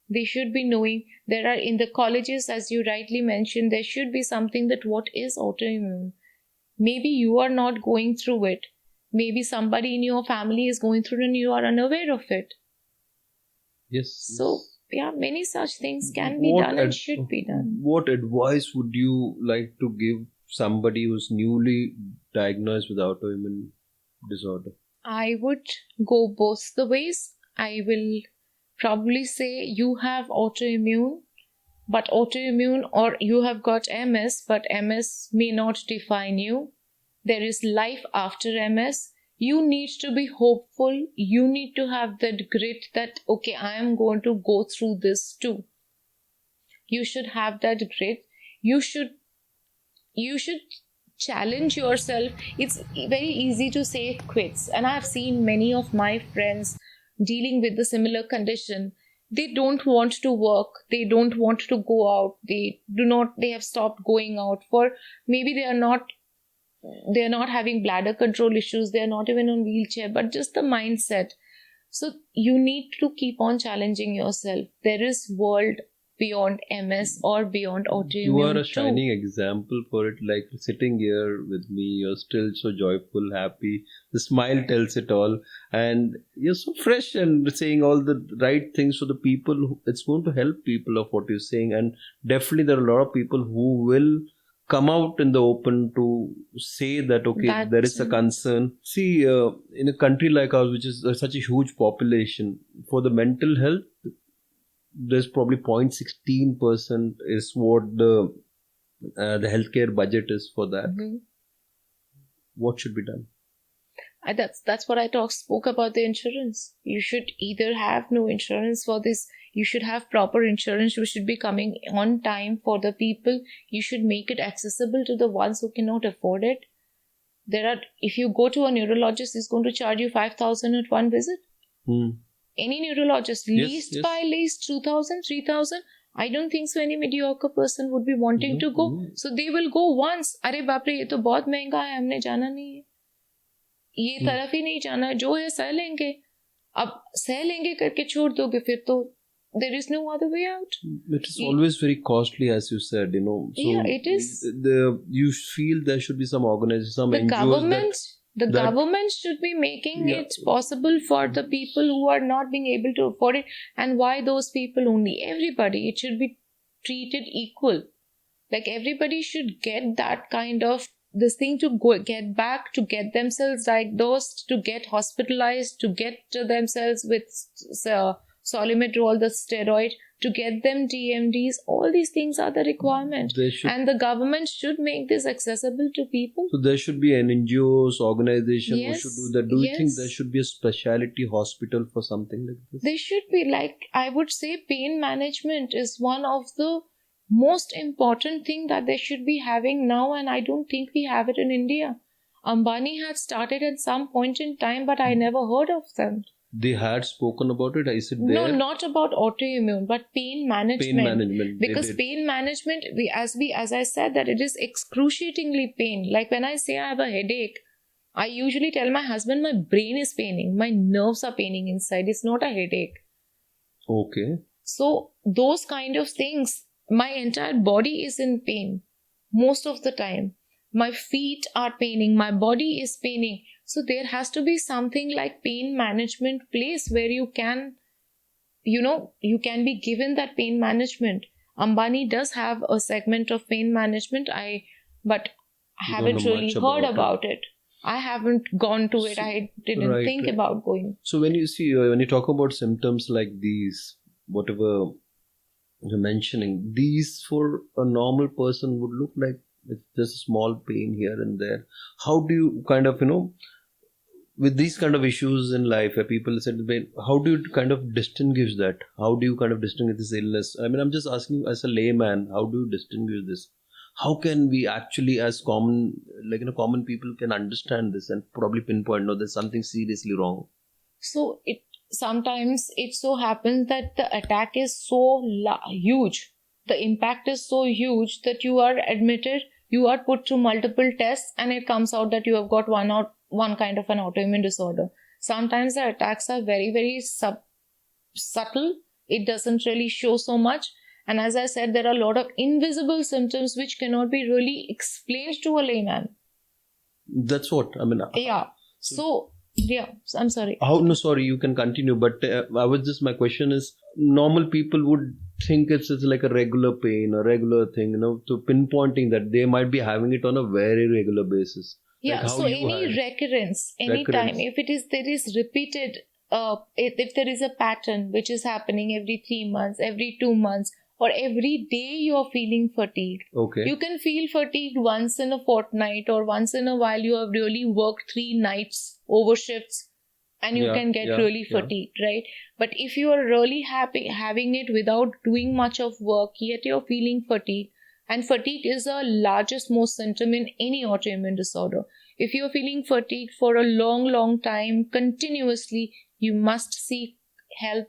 A: They should be knowing. There are in the colleges, as you rightly mentioned, there should be something that what is autoimmune. Maybe you are not going through it. Maybe somebody in your family is going through and you are unaware of it.
B: Yes.
A: So, many such things can be done and should be done.
B: What advice would you like to give somebody who's newly diagnosed with autoimmune disorder?
A: I would go both the ways. I will probably say you have autoimmune, or you have got MS, but MS may not define you. There is life after MS. You need to be hopeful. You need to have that grit that, okay, I am going to go through this too. You should have that grit. You should challenge yourself. It's very easy to say quits. And I've seen many of my friends dealing with the similar condition. They don't want to work. They don't want to go out. They have stopped going out for maybe they're not having bladder control issues. They're not even on wheelchair, but just the mindset. So you need to keep on challenging yourself. There is world beyond MS or beyond autoimmune.
B: You are a shining example for it. Like sitting here with me, you're still so joyful, happy. The smile tells it all. And you're so fresh and saying all the right things to the people. It's going to help people of what you're saying. And definitely there are a lot of people who will come out in the open to say that, okay, there is a concern. See, in a country like ours, which is such a huge population, for the mental health, there's probably 0.16% is what the healthcare budget is for that. Mm-hmm. What should be done?
A: That's what I spoke about the insurance. You should either have no insurance for this. You should have proper insurance. You should be coming on time for the people. You should make it accessible to the ones who cannot afford it. If you go to a neurologist, he's going to charge you 5,000 at one visit. Any neurologist, least by least 2,000, 3,000. I don't think so any mediocre person would be wanting to go. So they will go once. अरे बाप रे, ये तो बहुत महंगा है, हमने जाना नहीं है, ये तरफ ही नहीं जाना है, जो है सह लेंगे. अब सह लेंगे करके छोड़ दोगे फिर तो there is no other way out.
B: It is always very costly, as you said, So
A: yeah, it is.
B: You feel there should be some organization, some NGOs
A: the government should be making it possible for the people who are not being able to afford it. And why those people only? Everybody. It should be treated equal. Like everybody should get that kind of this thing to get back, to get themselves diagnosed, to get hospitalized, to get themselves with Solimidrol, the steroid, to get them DMDs. All these things are the requirement. And the government should make this accessible to people.
B: So there should be an NGOs, organization who should do that. Do you think there should be a specialty hospital for something like this?
A: There should be. Like, I would say pain management is one of the most important thing that they should be having now, and I don't think we have it in India. Ambani had started at some point in time, but I never heard of them.
B: They had spoken about it. I said
A: no, not about autoimmune, but pain management.
B: Pain management.
A: Because pain management, as I said, that it is excruciatingly pain. Like when I say I have a headache, I usually tell my husband my brain is paining, my nerves are paining inside. It's not a headache.
B: Okay.
A: So those kind of things, my entire body is in pain most of the time. My feet are paining, my body is paining. So there has to be something like pain management place where you can be given that pain management. Ambani does have a segment of pain management, but I haven't really heard about it. I haven't gone to it. I didn't think about going.
B: So when you talk about symptoms like these, whatever you're mentioning, these for a normal person would look like it's just a small pain here and there. How do you kind of, with these kind of issues in life where people said, how do you kind of distinguish that? How do you kind of distinguish this illness? I mean, I'm just asking you as a layman, how do you distinguish this? How can we actually, as common people can understand this and probably pinpoint, no, there's something seriously wrong?
A: So sometimes it so happens that the attack is so huge. The impact is so huge that you are admitted, you are put through multiple tests, and it comes out that you have got one kind of an autoimmune disorder. Sometimes the attacks are very, very subtle. It doesn't really show so much. And as I said, there are a lot of invisible symptoms which cannot be really explained to a layman.
B: That's what, I mean.
A: Yeah. So, I'm sorry.
B: No, sorry, you can continue. But my question is, normal people would think it's like a regular pain, a regular thing, to pinpointing that they might be having it on a very regular basis.
A: Yeah, like so any recurrence, anytime, if there is repeated, if there is a pattern which is happening every 3 months, every 2 months, or every day you are feeling fatigued.
B: Okay.
A: You can feel fatigued once in a fortnight, or once in a while you have really worked 3 nights over shifts and you can get really fatigued, right? But if you are really having it without doing much of work, yet you're feeling fatigued, and fatigue is the largest most symptom in any autoimmune disorder. If you're feeling fatigued for a long time, continuously, you must seek help.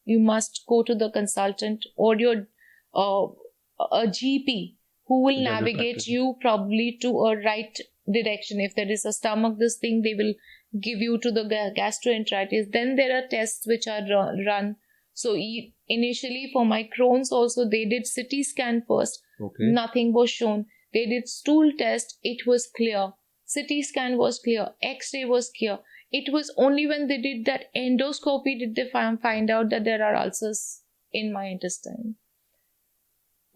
A: You must go to the consultant or a GP who will navigate you probably to a right direction. If there is a stomach, this thing, they will give you to the gastroenteritis. Then there are tests which are run. So initially for my Crohn's also, they did CT scan first.
B: Okay.
A: Nothing was shown. They did stool test. It was clear. CT scan was clear. X-ray was clear. It was only when they did that endoscopy did they find out that there are ulcers in my intestine.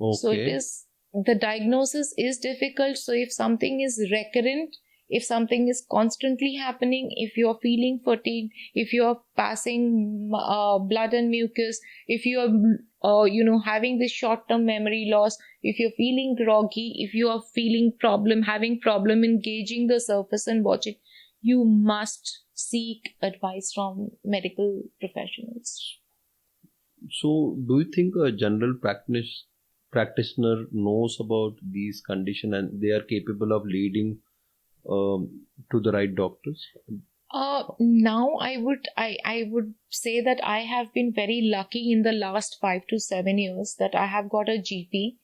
B: Okay.
A: So the diagnosis is difficult. So if something is recurrent, if something is constantly happening, if you're feeling fatigued, if you're passing blood and mucus, if you're having this short-term memory loss, if you're feeling groggy, if you are having problem engaging the surface and watching, you must seek advice from medical professionals.
B: So, do you think a general practitioner knows about these conditions and they are capable of leading to the right doctors?
A: Now I would say that I have been very lucky in the last 5 to 7 years that I have got a GP.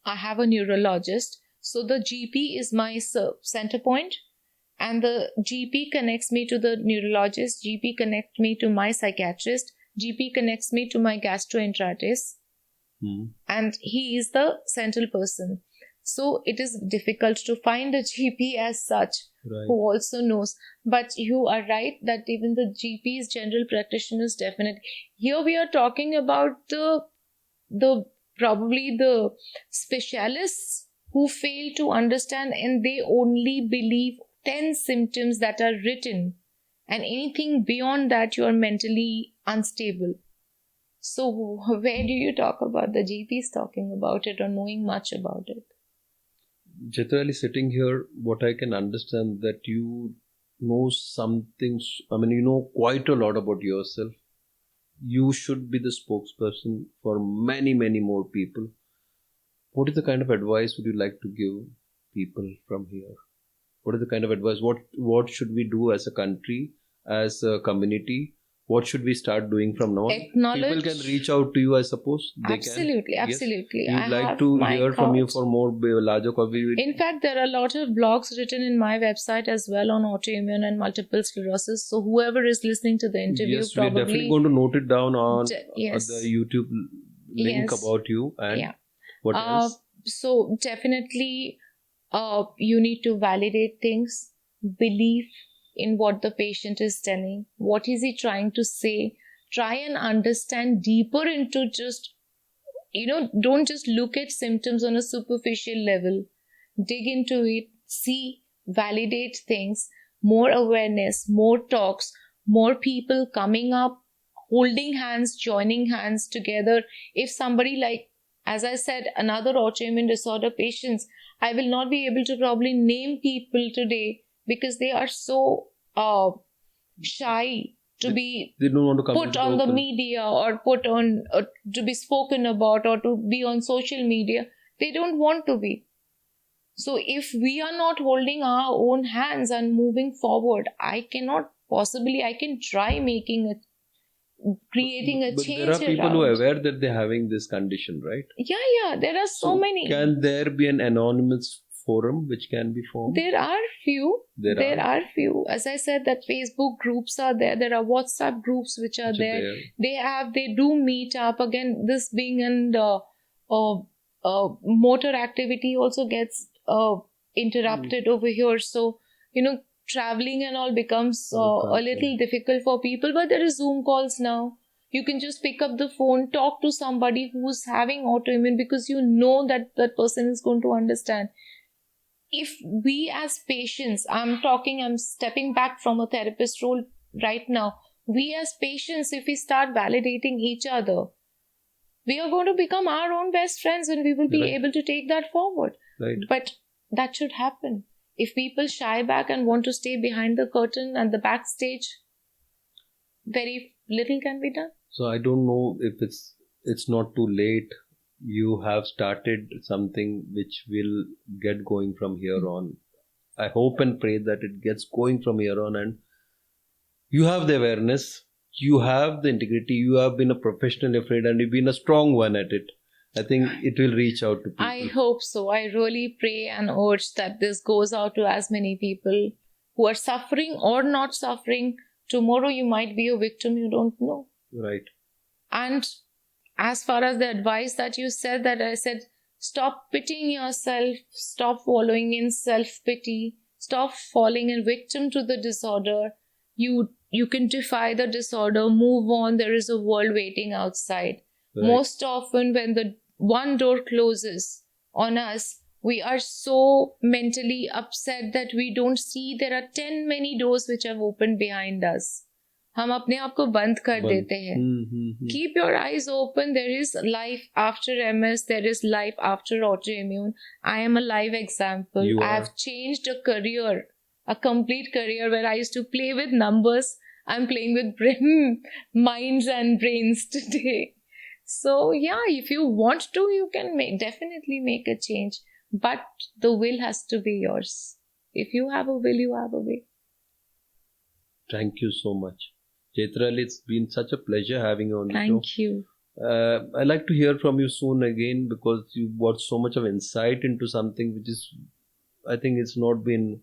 A: I have a neurologist. So the GP is my center point, and the GP connects me to the neurologist. GP connects me to my psychiatrist. GP connects me to my gastroenterologist, and he is the central person. So it is difficult to find a GP as such who also knows. But you are right that even the GPs, general practitioners, definitely. Here we are talking about the probably the specialists who fail to understand, and they only believe 10 symptoms that are written, and anything beyond that you are mentally unstable. So where do you talk about the GPs talking about it or knowing much about it?
B: Jaitrali, sitting here, what I can understand that you know something, I mean, you know quite a lot about yourself. You should be the spokesperson for many, many more people. What is the kind of advice would you like to give people from here? What is the kind of advice? What should we do as a country, as a community? What should we start doing from now on?
A: Acknowledge.
B: People can reach out to you, I suppose. They
A: Absolutely,
B: can.
A: absolutely.
B: Yes.
A: I
B: You'd like
A: have
B: to
A: my
B: hear from you
A: thoughts.
B: for more larger coverage.
A: In fact, there are a lot of blogs written in my website as well on autoimmune and multiple sclerosis. So whoever is listening to the interview,
B: yes,
A: probably
B: we're definitely going to note it down on
A: yes.
B: the YouTube link
A: Yes.
B: about you. And
A: Yeah.
B: what else?
A: So definitely, you need to validate things, believe in what the patient is telling. What is he trying to say? Try and understand deeper into just, don't just look at symptoms on a superficial level. Dig into it, see, validate things, more awareness, more talks, more people coming up, holding hands, joining hands together. If somebody, like, as I said, another autoimmune disorder patients, I will not be able to probably name people today because they are so shy to be
B: They don't want to come
A: put on the media or put on to be spoken about or to be on social media. They don't want to be. So if we are not holding our own hands and moving forward, I can try creating a
B: but
A: change.
B: there are people
A: around.
B: who are aware that they're having this condition, right?
A: Yeah, there are so many.
B: Can there be an anonymous forum which can be formed?
A: There are few. There are few. As I said, that Facebook groups are there. There are WhatsApp groups which are there. They do meet up. Again, this being an motor activity also gets interrupted over here. So, traveling and all becomes a little difficult for people. But there is Zoom calls now. You can just pick up the phone, talk to somebody who's having autoimmune because you know that that person is going to understand. If we as patients, I'm stepping back from a therapist role right now. We as patients, if we start validating each other, we are going to become our own best friends and we will be able to take that forward.
B: Right.
A: But that should happen. If people shy back and want to stay behind the curtain and the backstage, very little can be done.
B: So I don't know if it's not too late. You have started something which will get going from here on. I hope and pray that it gets going from here on, and you have the awareness, you have the integrity, you have been a professional afraid, and you've been a strong one at it. I think it will reach out to people.
A: I hope so. I really pray and urge that this goes out to as many people who are suffering or not suffering. Tomorrow you might be a victim, you don't know.
B: Right.
A: And as far as the advice that you said, that I said, stop pitying yourself, stop wallowing in self-pity, stop falling a victim to the disorder. You can defy the disorder, move on. There is a world waiting outside. Right. Most often when the one door closes on us, we are so mentally upset that we don't see there are 10 many doors which have opened behind us. हम अपने आप को बंद कर देते हैं. Keep your eyes open. There is life after MS. There is life after autoimmune. I am a live example. I have changed a career, a complete career where I used to play with numbers. I'm playing with minds and brains today. So yeah, if you want to, you can definitely make a change. But the will has to be yours. If you have a will, you have a way.
B: Thank you so much. Jaitrali, it's been such a pleasure having you on the show.
A: Thank you.
B: I'd like to hear from you soon again because you brought so much of insight into something which is, I think it's not been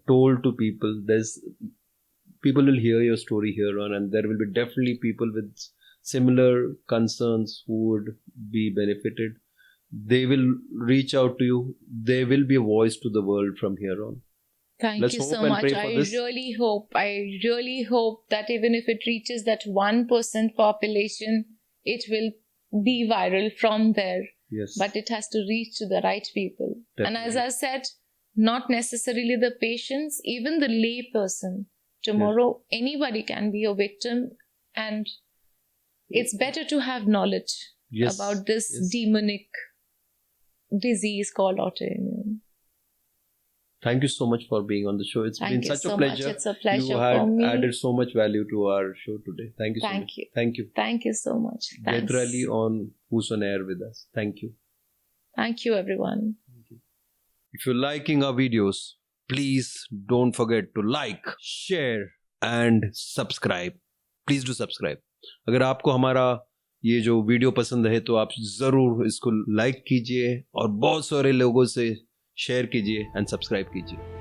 B: told to people. People will hear your story here on, and there will be definitely people with similar concerns who would be benefited. They will reach out to you. There will be a voice to the world from here on.
A: Thank
B: Let's
A: you
B: hope
A: so
B: and
A: much.
B: pray for
A: I
B: this.
A: really hope that even if it reaches that 1% population, it will be viral from there.
B: Yes.
A: But it has to reach to the right people.
B: Definitely.
A: And as I said, not necessarily the patients, even the lay person. Tomorrow, anybody can be a victim, and it's better to have knowledge about this demonic disease called autoimmune.
B: Thank you so much for being on the show. It's been such a pleasure.
A: It's a pleasure
B: you
A: for me.
B: added so much value to our show today. Thank you so much. Thank you.
A: Thank you so much. Thanks.
B: Jaitrali on Who's on Air with us. Thank you.
A: Thank you, everyone.
B: If you're liking our videos, please don't forget to like, share and subscribe. Please do subscribe. अगर आपको हमारा ये जो video पसंद है तो आप जरूर इसको लाइक कीजिए और बहुत सारे लोगों से शेयर कीजिए एंड सब्सक्राइब कीजिए.